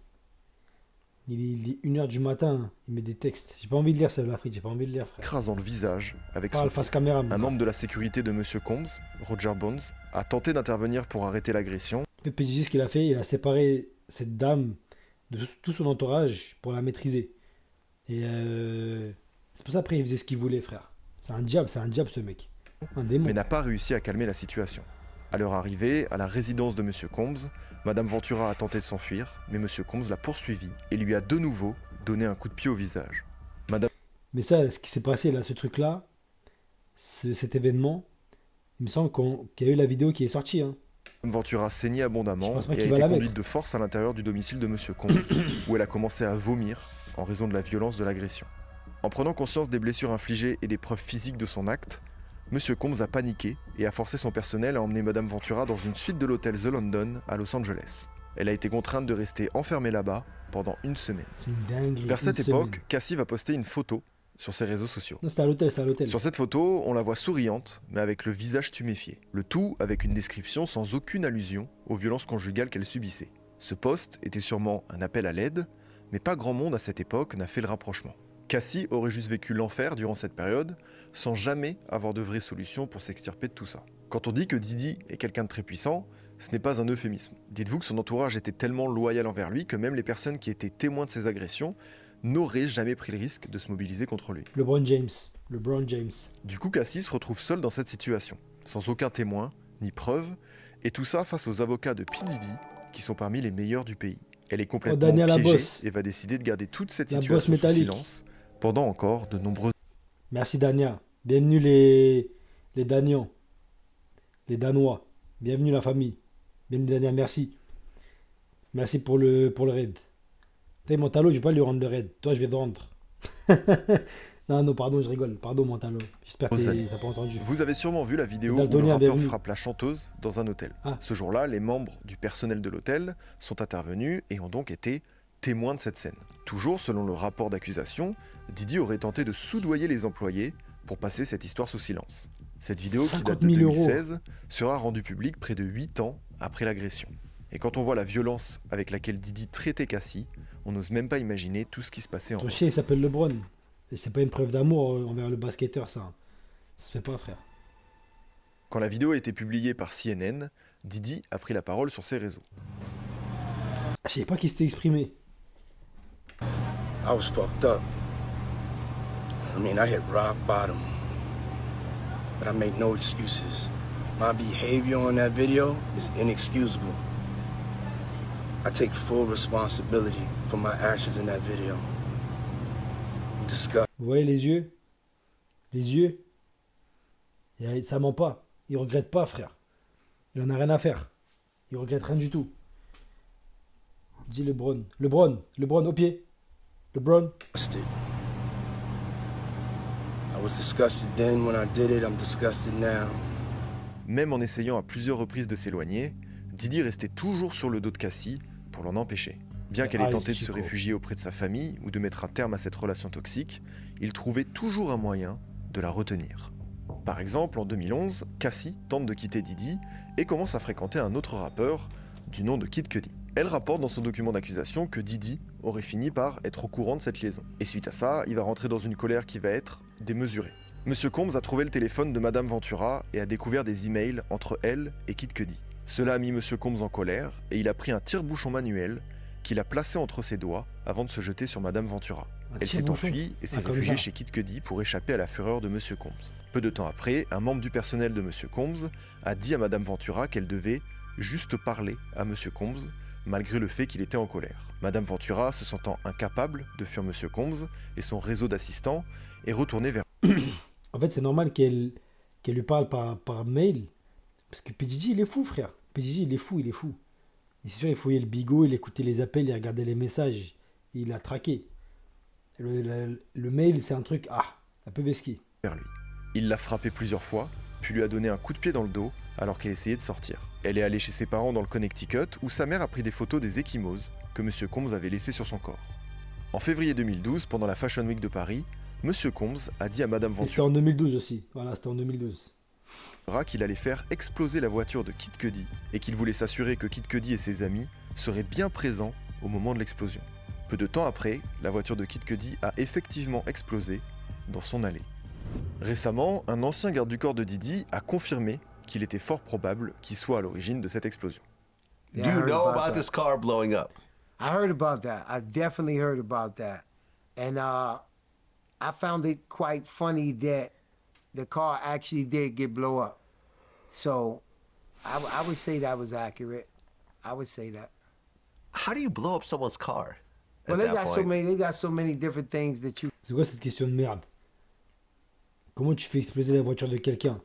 Il est 1h du matin, il met des textes. J'ai pas envie de lire ça, l'Afrique, j'ai pas envie de lire, frère. écrasant le visage avec Parle son face caméra. Un membre de la sécurité de Monsieur Combs, Roger Bones, a tenté d'intervenir pour arrêter l'agression, PDG, ce qu'il a fait, il a séparé cette dame de tout son entourage pour la maîtriser. Et c'est pour ça après il faisait ce qu'il voulait, frère. C'est un diable ce mec. Un démon. mais n'a pas réussi à calmer la situation. À leur arrivée, à la résidence de Monsieur Combs, Madame Ventura a tenté de s'enfuir, mais Monsieur Combs l'a poursuivi et lui a de nouveau donné un coup de pied au visage. Mais ça, ce qui s'est passé là, ce truc-là, cet événement, il me semble qu'il y a eu la vidéo qui est sortie. Hein. Madame Ventura saignait abondamment Je pense pas et a qu'il va été la conduite mettre. de force à l'intérieur du domicile de Monsieur Combs, où elle a commencé à vomir en raison de la violence de l'agression. En prenant conscience des blessures infligées et des preuves physiques de son acte, Monsieur Combs a paniqué et a forcé son personnel à emmener Madame Ventura dans une suite de l'hôtel The London à Los Angeles. Elle a été contrainte de rester enfermée là-bas pendant une semaine. C'est une dinguerie. Vers cette une époque, semaine. Cassie va poster une photo sur ses réseaux sociaux. Non, c'était à l'hôtel, c'est à l'hôtel. Sur cette photo, on la voit souriante, mais avec le visage tuméfié. Le tout avec une description sans aucune allusion aux violences conjugales qu'elle subissait. Ce post était sûrement un appel à l'aide, mais pas grand monde à cette époque n'a fait le rapprochement. Cassie aurait juste vécu l'enfer durant cette période, sans jamais avoir de vraie solution pour s'extirper de tout ça. Quand on dit que Didi est quelqu'un de très puissant, ce n'est pas un euphémisme. Dites-vous que son entourage était tellement loyal envers lui que même les personnes qui étaient témoins de ses agressions n'auraient jamais pris le risque de se mobiliser contre lui. LeBron James. Du coup, Cassie se retrouve seule dans cette situation, sans aucun témoin, ni preuve, et tout ça face aux avocats de P. Diddy, qui sont parmi les meilleurs du pays. Elle est complètement Daniel, la piégée bosse. et va décider de garder toute cette La bosse situation sous métallique. silence pendant encore de nombreuses Merci Dania. Bienvenue les Danians. Les Danois. Bienvenue la famille. Bienvenue Dania, merci. Merci pour le raid. T'as Montalo, je vais pas lui rendre le raid. Toi, je vais te rendre. non, pardon, je rigole. Pardon, Montalo. J'espère que années. t'as pas entendu. Vous avez sûrement vu la vidéo où le Daltonien, rappeur bienvenue. frappe la chanteuse dans un hôtel. Ah. Ce jour-là, les membres du personnel de l'hôtel sont intervenus et ont donc été témoin de cette scène. Toujours selon le rapport d'accusation, Didi aurait tenté de soudoyer les employés pour passer cette histoire sous silence. Cette vidéo, qui date de 2016, sera rendue publique près de 8 ans après l'agression. Et quand on voit la violence avec laquelle Didi traitait Cassie, on n'ose même pas imaginer tout ce qui se passait en Ton off. chien il s'appelle LeBron. Et c'est pas une preuve d'amour envers le basketteur, ça. Ça se fait pas, frère. Quand la vidéo a été publiée par CNN, Didi a pris la parole sur ses réseaux. Je savais pas qu'il s'était exprimé. I was fucked up. I mean, I hit rock bottom. But I make no excuses. My behavior on that video is inexcusable. I take full responsibility for my actions in that video. I'm disgusted. Vous voyez les yeux? Les yeux? Et ça ment pas. Il regrette pas, frère. Il en a rien à faire. Il regrette rien du tout. Dis LeBron. LeBron au pied. LeBron. I was disgusted then when I did it. I'm disgusted now. Même en essayant à plusieurs reprises de s'éloigner, Didi restait toujours sur le dos de Cassie pour l'en empêcher. Bien qu'elle ait tenté de se réfugier auprès de sa famille ou de mettre un terme à cette relation toxique, il trouvait toujours un moyen de la retenir. Par exemple, en 2011, Cassie tente de quitter Didi et commence à fréquenter un autre rappeur du nom de Kid Cudi. Elle rapporte dans son document d'accusation que Didi aurait fini par être au courant de cette liaison. Et suite à ça, il va rentrer dans une colère qui va être démesurée. Monsieur Combs a trouvé le téléphone de Madame Ventura et a découvert des emails entre elle et Kid Cudi. Cela a mis Monsieur Combs en colère et il a pris un tire-bouchon manuel qu'il a placé entre ses doigts avant de se jeter sur Madame Ventura. Elle s'est enfuie et s'est réfugiée chez Kid Cudi pour échapper à la fureur de Monsieur Combs. Peu de temps après, un membre du personnel de Monsieur Combs a dit à Madame Ventura qu'elle devait juste parler à Monsieur Combs, malgré le fait qu'il était en colère. Madame Ventura, se sentant incapable de fuir Monsieur Combs et son réseau d'assistants, est retournée vers... En fait, c'est normal qu'elle lui parle par mail, parce que PDG, il est fou, frère. PDG, il est fou. Et c'est sûr, il fouillait le bigot, il écoutait les appels, il regardait les messages, il a traqué. Le mail, c'est un truc, un peu vesqué. Vers lui. Il l'a frappé plusieurs fois, puis lui a donné un coup de pied dans le dos alors qu'elle essayait de sortir. Elle est allée chez ses parents dans le Connecticut où sa mère a pris des photos des ecchymoses que Monsieur Combs avait laissées sur son corps. En février 2012, pendant la Fashion Week de Paris, Monsieur Combs a dit à Madame Ventura... C'était en 2012 aussi, voilà, c'était en 2012. ...qu'il allait faire exploser la voiture de Kid Cudi et qu'il voulait s'assurer que Kid Cudi et ses amis seraient bien présents au moment de l'explosion. Peu de temps après, la voiture de Kid Cudi a effectivement explosé dans son allée. Récemment, un ancien garde du corps de Didi a confirmé qu'il était fort probable qu'il soit à l'origine de cette explosion. Do you know about this car blowing up? I heard about that. I definitely heard about that. And I found it quite funny that the car actually did get blow up. So I would say that was accurate. I would say that. How do you blow up someone's car? Well, they got so many different things that you... C'est quoi cette question de merde? Comment tu fais exploser la voiture de quelqu'un?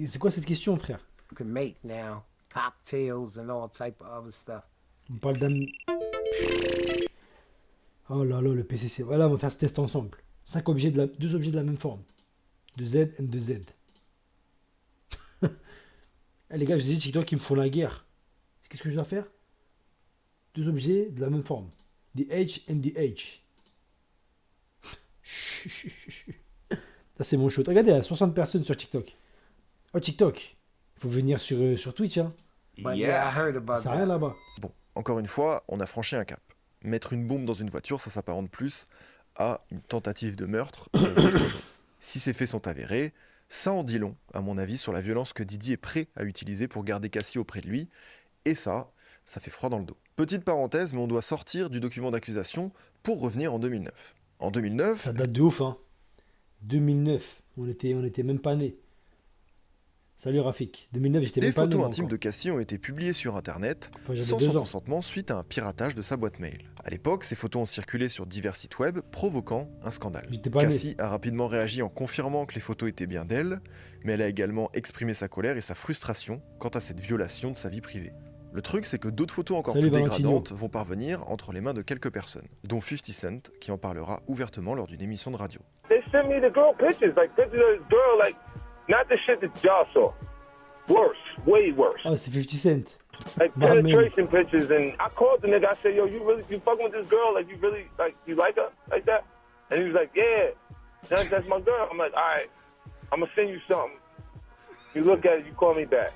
C'est quoi cette question, frère? can make now. Cocktails and all type of other stuff. On parle d'un... Oh là là, le PCC. Voilà, on va faire ce test ensemble. 2 objets de la même forme. De Z and de Z. Eh, les gars, j'ai dit TikTok qui me font la guerre. Qu'est-ce que je dois faire? 2 objets de la même forme. The H and the H. Ça, c'est mon show. Regardez, il y a 60 personnes sur TikTok. Oh, TikTok. Il faut venir sur Twitch, hein. Yeah, I heard about Ça rien là-bas. Bon, encore une fois, on a franchi un cap. Mettre une bombe dans une voiture, ça s'apparente plus à une tentative de meurtre qu'autre chose. Si ces faits sont avérés, ça en dit long, à mon avis, sur la violence que Didi est prêt à utiliser pour garder Cassie auprès de lui. Et ça fait froid dans le dos. Petite parenthèse, mais on doit sortir du document d'accusation pour revenir en 2009. En 2009... Ça date de ouf, hein. 2009, on était même pas nés. Salut Rafik. 2009, j'étais même pas né. Des photos intimes de Cassie ont été publiées sur Internet sans son consentement suite à un piratage de sa boîte mail. À l'époque, ces photos ont circulé sur divers sites web, provoquant un scandale. Cassie a rapidement réagi en confirmant que les photos étaient bien d'elle, mais elle a également exprimé sa colère et sa frustration quant à cette violation de sa vie privée. Le truc, c'est que d'autres photos encore plus dégradantes vont parvenir entre les mains de quelques personnes, dont 50 Cent, qui en parlera ouvertement lors d'une émission de radio. They sent me the girl pictures of the girl, not the shit that y'all saw. Worse, way worse. Ah, c'est 50 Cent. like My man. penetration pictures, and I called the nigga. I said, "Yo, you fucking with this girl? Like, you like her like that?" And he was like, "Yeah, that's my girl." I'm like, "All right, I'm gonna send you something. You look at it, you call me back."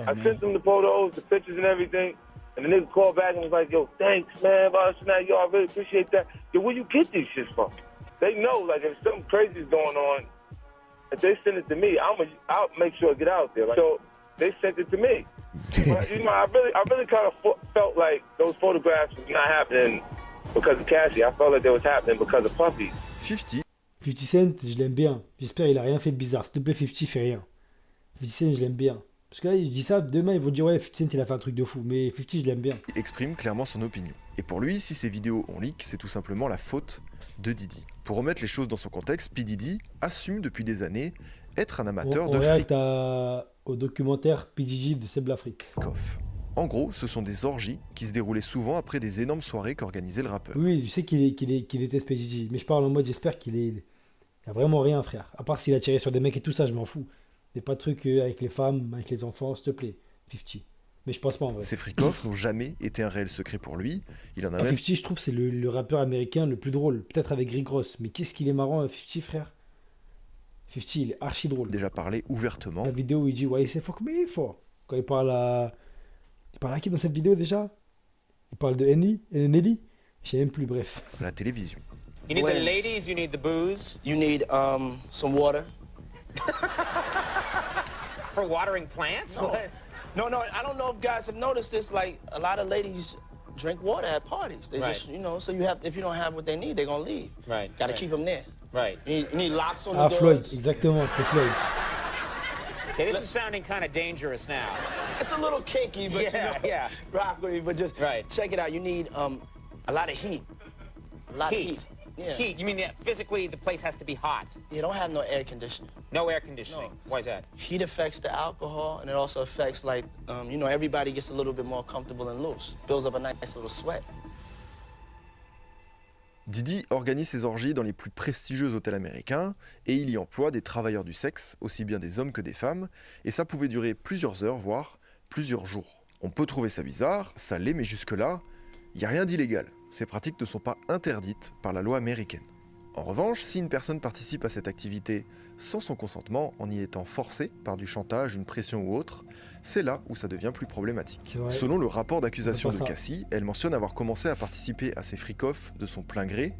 I sent him the photos, the pictures, and everything. And the nigga called back and was like, "Yo, thanks, man. Yo, I really appreciate that. Yo, where you get these shits from?" They know, like, if something crazy is going on, if they send it to me, I'll make sure it get out there. Like, so they sent it to me. But, you know, I really kind of felt like those photographs was not happening because of Cassie. I felt like they was happening because of Puffy. 50 Cent, je l'aime bien. J'espère qu'il a rien fait de bizarre. S'il te plaît, 50, fais rien. 50 Cent, je l'aime bien. Parce que là, je dis ça, demain, ils vont dire, ouais, 50 Cent, il a fait un truc de fou. Mais 50, je l'aime bien. Il exprime clairement son opinion. Et pour lui, si ces vidéos ont leak, c'est tout simplement la faute de Diddy. Pour remettre les choses dans son contexte, P. Diddy assume depuis des années être un amateur de freak. Au documentaire P. Diddy de Seb Lafrite. En gros, ce sont des orgies qui se déroulaient souvent après des énormes soirées qu'organisait le rappeur. Oui, je sais qu'il déteste P. Diddy, mais je parle en mode, j'espère qu'il n'y a vraiment rien, frère. À part s'il a tiré sur des mecs et tout ça, je m'en fous. Mais pas de trucs avec les femmes, avec les enfants, s'il te plaît, 50. Mais je pense pas en vrai. Ces freak-offs n'ont jamais été un réel secret pour lui. Il en a même... 50, je trouve, c'est le rappeur américain le plus drôle. Peut-être avec Rick Ross. Mais qu'est-ce qu'il est marrant, 50, frère. 50, il est archi drôle. Déjà parlé ouvertement. La vidéo où il dit, ouais, c'est fuck me for. Quand il parle à... Il parle à qui dans cette vidéo déjà? Il parle de Nelly. Je sais même plus, bref. La télévision. You need the ladies, you need the booze. You need some water. For watering plants? No, I don't know if guys have noticed this. Like, a lot of ladies drink water at parties. They just, you know, so if you don't have what they need, they're gonna leave. Right. Gotta keep them there. Right. You need locks on the doors. Floyd, exactement, c'était Floyd. Okay, this is sounding kind of dangerous now. It's a little kinky, but yeah. Rock with me, but just check it out. You need a lot of heat. A lot of heat. Yeah. Heat? You mean that physically the place has to be hot? You don't have no air conditioning. No air conditioning? No. Why is that? Heat affects the alcohol, and it also affects, like, you know, everybody gets a little bit more comfortable and loose. Builds up a nice little sweat. Diddy organise ses orgies dans les plus prestigieux hôtels américains et il y emploie des travailleurs du sexe, aussi bien des hommes que des femmes, et ça pouvait durer plusieurs heures, voire plusieurs jours. On peut trouver ça bizarre, ça l'est, mais jusque-là, il n'y a rien d'illégal. Ces pratiques ne sont pas interdites par la loi américaine. En revanche, si une personne participe à cette activité sans son consentement, en y étant forcée par du chantage, une pression ou autre, c'est là où ça devient plus problématique. Selon le rapport d'accusation de Cassie, elle mentionne avoir commencé à participer à ces freak-offs de son plein gré,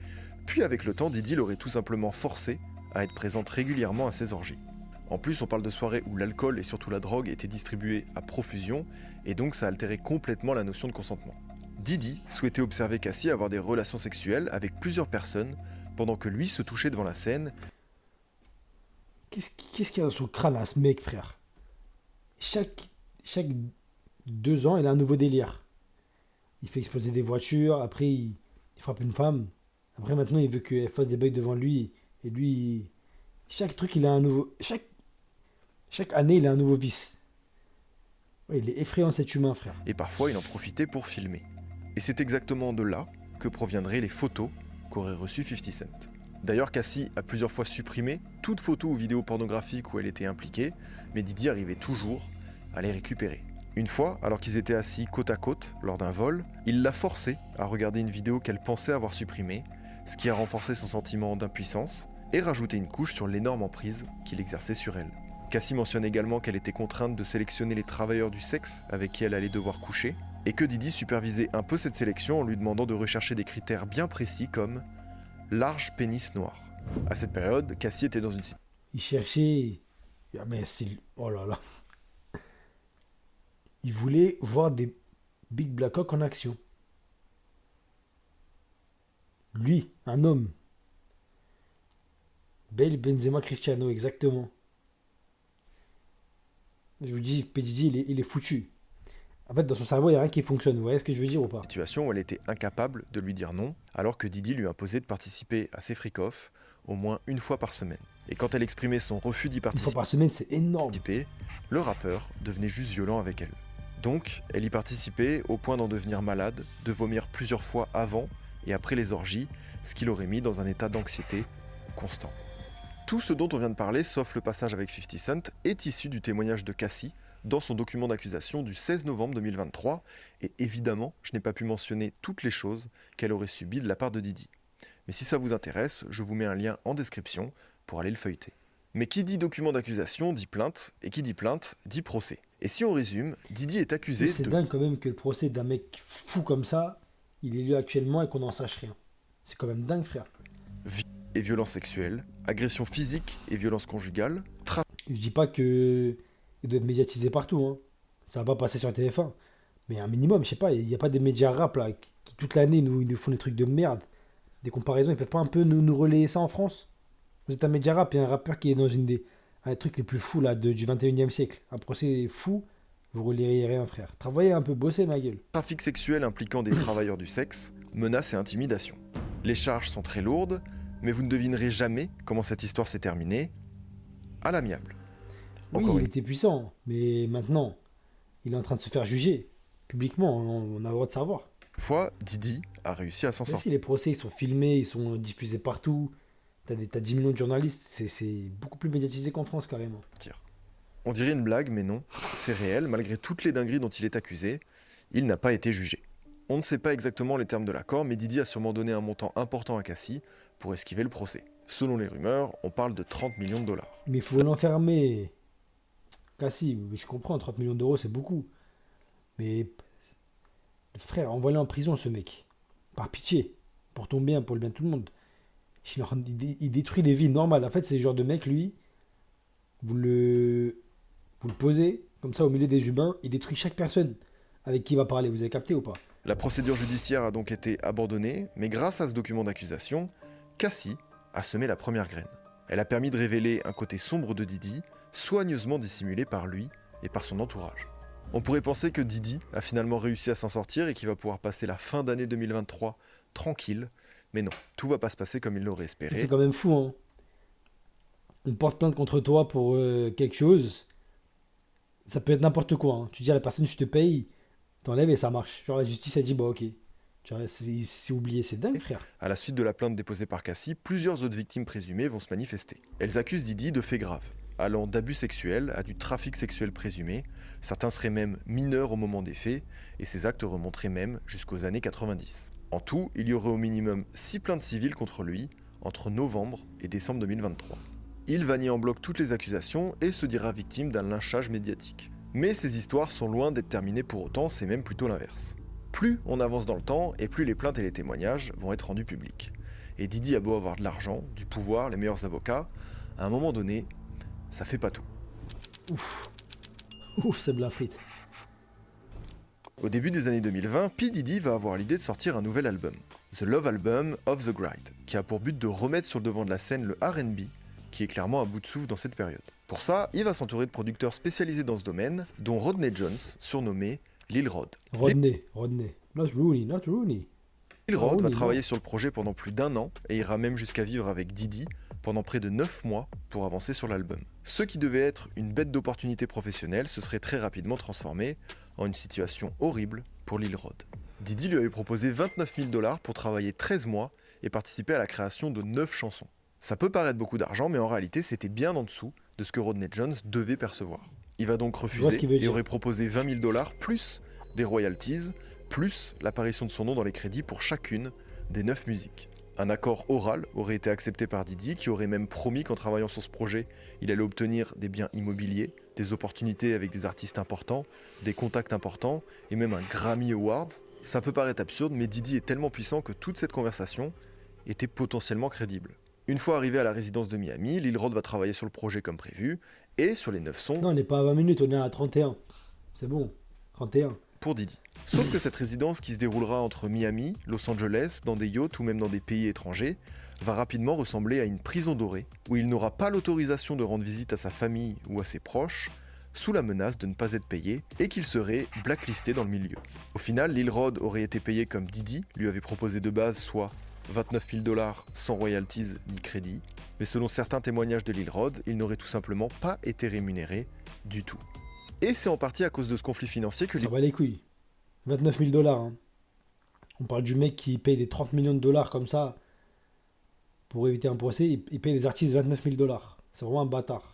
puis avec le temps, Diddy l'aurait tout simplement forcée à être présente régulièrement à ses orgies. En plus, on parle de soirées où l'alcool et surtout la drogue étaient distribués à profusion, et donc ça altérait complètement la notion de consentement. Diddy souhaitait observer Cassie avoir des relations sexuelles avec plusieurs personnes, pendant que lui se touchait devant la scène. Qu'est-ce qu'il y a dans son crâne à ce mec, frère? Chaque 2 ans, il a un nouveau délire. Il fait exploser des voitures, après il frappe une femme. Après maintenant, il veut qu'elle fasse des bugs devant lui. Et lui, chaque truc, il a un nouveau... Chaque année, il a un nouveau vice. Ouais, il est effrayant cet humain, frère. Et parfois, il en profitait pour filmer. Et c'est exactement de là que proviendraient les photos qu'aurait reçues 50 Cent. D'ailleurs, Cassie a plusieurs fois supprimé toute photo ou vidéo pornographique où elle était impliquée, mais Diddy arrivait toujours à les récupérer. Une fois, alors qu'ils étaient assis côte à côte lors d'un vol, il l'a forcée à regarder une vidéo qu'elle pensait avoir supprimée, ce qui a renforcé son sentiment d'impuissance et rajouté une couche sur l'énorme emprise qu'il exerçait sur elle. Cassie mentionne également qu'elle était contrainte de sélectionner les travailleurs du sexe avec qui elle allait devoir coucher, et que Diddy supervisait un peu cette sélection en lui demandant de rechercher des critères bien précis comme large pénis noir. À cette période, Cassie était dans une... Il cherchait... Ah mais c'est... Oh là là. Il voulait voir des Big Black Hawk en action. Lui, un homme. Bale, Benzema, Cristiano, exactement. Je vous dis, P. Diddy, il est foutu. En fait, dans son cerveau, il n'y a rien qui fonctionne. Vous voyez ce que je veux dire ou pas? Situation où elle était incapable de lui dire non, alors que Diddy lui imposait de participer à ses freak-offs au moins une fois par semaine. Et quand elle exprimait son refus d'y participer, une fois par semaine, c'est énorme. Le rappeur devenait juste violent avec elle. Donc, elle y participait au point d'en devenir malade, de vomir plusieurs fois avant et après les orgies, ce qui l'aurait mis dans un état d'anxiété constant. Tout ce dont on vient de parler, sauf le passage avec 50 Cent, est issu du témoignage de Cassie dans son document d'accusation du 16 novembre 2023, et évidemment, je n'ai pas pu mentionner toutes les choses qu'elle aurait subies de la part de Didi. Mais si ça vous intéresse, je vous mets un lien en description pour aller le feuilleter. Mais qui dit document d'accusation dit plainte, et qui dit plainte dit procès. Et si on résume, Didi est accusé C'est de... dingue quand même que le procès d'un mec fou comme ça, il est lieu actuellement et qu'on n'en sache rien. C'est quand même dingue, frère. Et violences sexuelles, agressions physiques et violences conjugales, Je dis pas que il doit être médiatisé partout, hein. Ça va pas passer sur TF1. Mais un minimum, je sais pas, il n'y a pas des médias rap là, qui toute l'année nous font des trucs de merde. Des comparaisons, ils peuvent pas un peu nous relayer ça en France? Vous êtes un média rap et un rappeur qui est dans un truc les plus fous là, du 21e siècle. Un procès fou, vous relayez rien, frère. Travaillez un peu, bossez ma gueule. trafic sexuel impliquant des travailleurs du sexe, menaces et intimidation. Les charges sont très lourdes, mais vous ne devinerez jamais comment cette histoire s'est terminée à l'amiable. Oui, il était puissant, mais maintenant, il est en train de se faire juger. Publiquement, on a le droit de savoir. Une fois, Didi a réussi à s'en Mais sortir. si les procès ils sont filmés, ils sont diffusés partout, t'as 10 millions de journalistes, c'est beaucoup plus médiatisé qu'en France carrément. On dirait une blague, mais non, c'est réel. Malgré toutes les dingueries dont il est accusé, il n'a pas été jugé. On ne sait pas exactement les termes de l'accord, mais Didi a sûrement donné un montant important à Cassie pour esquiver le procès. Selon les rumeurs, on parle de 30 millions de dollars. Mais il faut l'enfermer. Cassie, je comprends, 30 millions d'euros c'est beaucoup. Mais frère, envoie-le en prison ce mec. Par pitié. Pour ton bien, pour le bien de tout le monde. Il détruit des vies normales. En fait, c'est le genre de mec, lui, vous le posez, comme ça, au milieu des humains, il détruit chaque personne avec qui il va parler. Vous avez capté ou pas? La procédure judiciaire a donc été abandonnée, mais grâce à ce document d'accusation, Cassie a semé la première graine. Elle a permis de révéler un côté sombre de Didi, soigneusement dissimulé par lui et par son entourage. On pourrait penser que Didi a finalement réussi à s'en sortir et qu'il va pouvoir passer la fin d'année 2023 tranquille, mais non, tout va pas se passer comme il l'aurait espéré. C'est quand même fou, hein. On porte plainte contre toi pour quelque chose. Ça peut être n'importe quoi, hein. Tu dis à la personne, je te paye, t'enlèves et ça marche. Genre la justice a dit, bah ok. Tu vois, c'est oublié, c'est dingue, frère. À la suite de la plainte déposée par Cassie, plusieurs autres victimes présumées vont se manifester. Elles accusent Didi de faits graves, allant d'abus sexuels à du trafic sexuel présumé. Certains seraient même mineurs au moment des faits, et ces actes remonteraient même jusqu'aux années 90. En tout, il y aurait au minimum 6 plaintes civiles contre lui entre novembre et décembre 2023. Il va nier en bloc toutes les accusations et se dira victime d'un lynchage médiatique. Mais ces histoires sont loin d'être terminées pour autant, c'est même plutôt l'inverse. Plus on avance dans le temps et plus les plaintes et les témoignages vont être rendus publics. Et Didi a beau avoir de l'argent, du pouvoir, les meilleurs avocats, à un moment donné, ça fait pas tout. Ouf, c'est de la frite. Au début des années 2020, P. Diddy va avoir l'idée de sortir un nouvel album, The Love Album of the Grind, qui a pour but de remettre sur le devant de la scène le R&B, qui est clairement à bout de souffle dans cette période. Pour ça, il va s'entourer de producteurs spécialisés dans ce domaine, dont Rodney Jones, surnommé Lil Rod. Rodney. Not Rooney. Lil Rod va travailler sur le projet pendant plus d'1 an et ira même jusqu'à vivre avec Didi pendant près de 9 mois pour avancer sur l'album. Ce qui devait être une bête d'opportunité professionnelle se serait très rapidement transformé en une situation horrible pour Lil Rod. Didi lui avait proposé 29 000 $ pour travailler 13 mois et participer à la création de 9 chansons. Ça peut paraître beaucoup d'argent, mais en réalité c'était bien en dessous de ce que Rodney Jones devait percevoir. Il va donc refuser et aurait proposé 20 000 $ plus des royalties, plus l'apparition de son nom dans les crédits pour chacune des 9 musiques. Un accord oral aurait été accepté par Didi, qui aurait même promis qu'en travaillant sur ce projet, il allait obtenir des biens immobiliers, des opportunités avec des artistes importants, des contacts importants, et même un Grammy Awards. Ça peut paraître absurde, mais Didi est tellement puissant que toute cette conversation était potentiellement crédible. Une fois arrivé à la résidence de Miami, Lil Rod va travailler sur le projet comme prévu, et sur les 9 sons... Non, on n'est pas à 20 minutes, on est à 31. C'est bon, 31. Pour Didi. Sauf que cette résidence qui se déroulera entre Miami, Los Angeles, dans des yachts ou même dans des pays étrangers, va rapidement ressembler à une prison dorée, où il n'aura pas l'autorisation de rendre visite à sa famille ou à ses proches, sous la menace de ne pas être payé, et qu'il serait blacklisté dans le milieu. Au final, Lil Rod aurait été payé comme Didi lui avait proposé de base, soit 29 000 $ sans royalties ni crédit, mais selon certains témoignages de Lil Rod, il n'aurait tout simplement pas été rémunéré du tout. Et c'est en partie à cause de ce conflit financier que... Ça va les couilles. 29 000 $. Hein. On parle du mec qui paye des 30 millions de dollars comme ça pour éviter un procès. Il paye des artistes 29 000 $. C'est vraiment un bâtard.